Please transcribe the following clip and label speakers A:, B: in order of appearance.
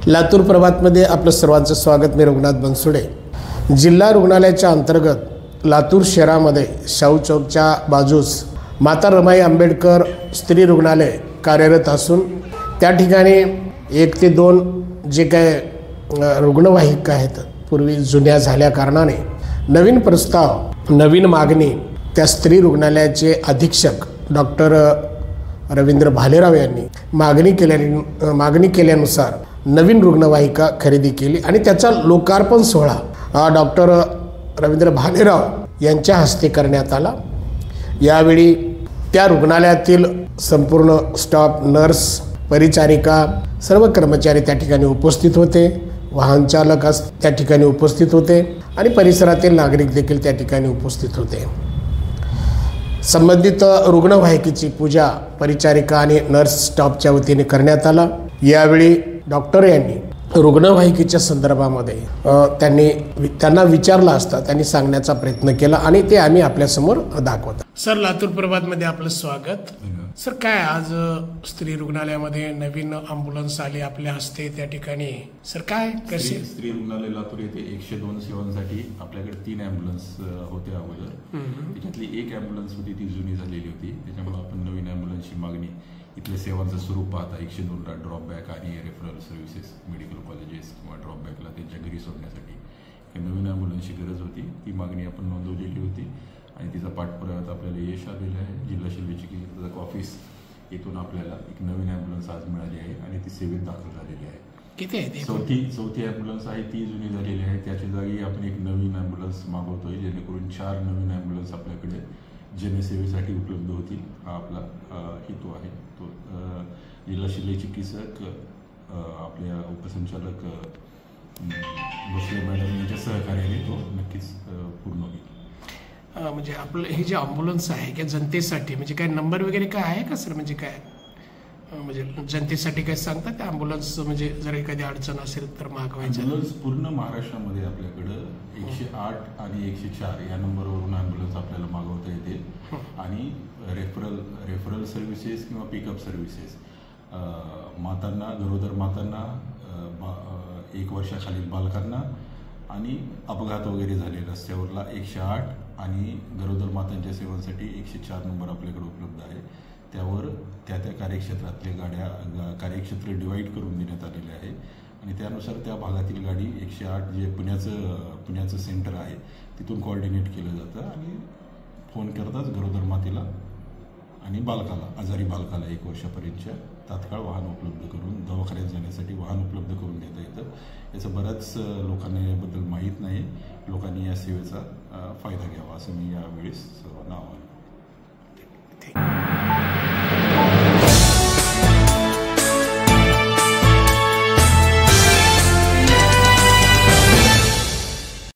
A: लातूर प्रभातमध्ये आपलं सर्वांचं स्वागत. मी रघुनाथ बनसोडे. जिल्हा रुग्णालयाच्या अंतर्गत लातूर शहरामध्ये शाहू चौकच्या बाजूस माता रमाई आंबेडकर स्त्री रुग्णालय कार्यरत असून त्या ठिकाणी 1 ते 2 जे काय रुग्णवाहिका आहेत पूर्वी जुन्या झाल्या कारणाने नवीन प्रस्ताव नवीन मागणी त्या स्त्री रुग्णालयाचे अधीक्षक डॉक्टर रवींद्र भालेराव यांनी मागणी केल्यानुसार नवीन रुग्णवाहिका खरेदी केली आणि त्याचा लोकार्पण सोहळा डॉक्टर रवींद्र भालेराव यांच्या हस्ते करण्यात आला. यावेळी त्या रुग्णालयातील संपूर्ण स्टाफ, नर्स, परिचारिका, सर्व कर्मचारी त्या ठिकाणी उपस्थित होते. वाहन चालक त्या ठिकाणी उपस्थित होते आणि परिसरातील नागरिक देखील त्या ठिकाणी उपस्थित होते. संबंधित रुग्णवाहिकेची पूजा परिचारिका आणि नर्स स्टाफच्या वतीने करण्यात आला. यावेळी डॉक्टर यांनी रुग्णवाहिकेच्या संदर्भामध्ये त्यांना विचारलं असता त्यांनी सांगण्याचा प्रयत्न केला आणि ते आम्ही आपल्यासमोर दाखवतो. सर, लातूर प्रभातमध्ये आपलं स्वागत. सर, काय आज स्त्री रुग्णालयामध्ये नवीन अँब्युलन्स आले आपल्या हस्ते त्या ठिकाणी. सर, काय कसे
B: स्त्री रुग्णालय लातूर येथे 102 सेवांसाठी आपल्याकडे 3 अँब्युलन्स होते अगोदर. त्याच्यातली 1 अँब्युलन्स होती ती जुनी झालेली होती. त्याच्यामुळे आपण नवीन अँब्युलन्सची मागणी इथल्या सेवांचं स्वरूप पाहता 102ला ड्रॉपबॅक आणि रेफरल सर्व्हिसेस मेडिकल कॉलेजेस किंवा ड्रॉपबॅकला त्यांच्या घरी सोडण्यासाठी नवीन अँब्युलन्सची गरज होती. ती मागणी आपण नोंदवलेली होती आणि तिचा पाठपुराव्यात आपल्याला यश आलेलं आहे. जिल्हा शल्य चिकित्सक ऑफिस येथून आपल्याला एक नवीन अँब्युलन्स आज मिळाली आहे आणि ती सेवेत दाखल झालेली आहे.
A: किती आहे?
B: चौथी अँब्युलन्स आहे, ती जुनी झालेली आहे. त्याच्या जागी आपण एक नवीन अँब्युलन्स मागवतोय जेणेकरून 4 नवीन अँब्युलन्स आपल्याकडे जनसेवेसाठी उपलब्ध होतील. हा आपला हेतू आहे. तो जिल्हा शल्य चिकित्सक आपल्या उपसंचालक भोसले मॅडम यांच्या सहकार्याने तो नक्कीच पूर्ण होईल.
A: म्हणजे आपलं हे जे अँब्युलन्स आहे की जनतेसाठी म्हणजे काय नंबर वगैरे काय आहे का सर? म्हणजे काय म्हणजे जनतेसाठी काय सांगतात त्या अँब्युलन्स म्हणजे जर एखादी अडचण असेल तर मागवायचं.
B: अँब्युलन्स पूर्ण महाराष्ट्रामध्ये आपल्याकडं 108 आणि 104 या नंबरवरून अँब्युलन्स आपल्याला मागवता येते आणि रेफरल सर्व्हिसेस किंवा पिकअप सर्व्हिसेस मातांना, गरोदर मातांना, 1 वर्षाखालील बालकांना आणि अपघात वगैरे झाले रस्त्यावरला 108 आणि गरोदर मातांच्या सेवांसाठी 104 नंबर आपल्याकडे उपलब्ध आहे. त्यावर त्या कार्यक्षेत्रातल्या गाड्या कार्यक्षेत्र डिवाईड करून देण्यात आलेले आहे आणि त्यानुसार त्या भागातील गाडी 108 जे पुण्याचं सेंटर आहे तिथून कोऑर्डिनेट केलं जातं आणि फोन करताच गरोदर मातेला आणि बालकाला, आजारी बालकाला 1 वर्षापर्यंतच्या तात्काळ वाहन उपलब्ध करून दवाखान्यात जाण्यासाठी वाहन उपलब्ध करून देता येतं. याचं बऱ्याच लोकांना याबद्दल माहीत नाही. लोकांनी या सेवेचा फायदा घ्यावा असं मी यावेळेस सर्वांना आवाहन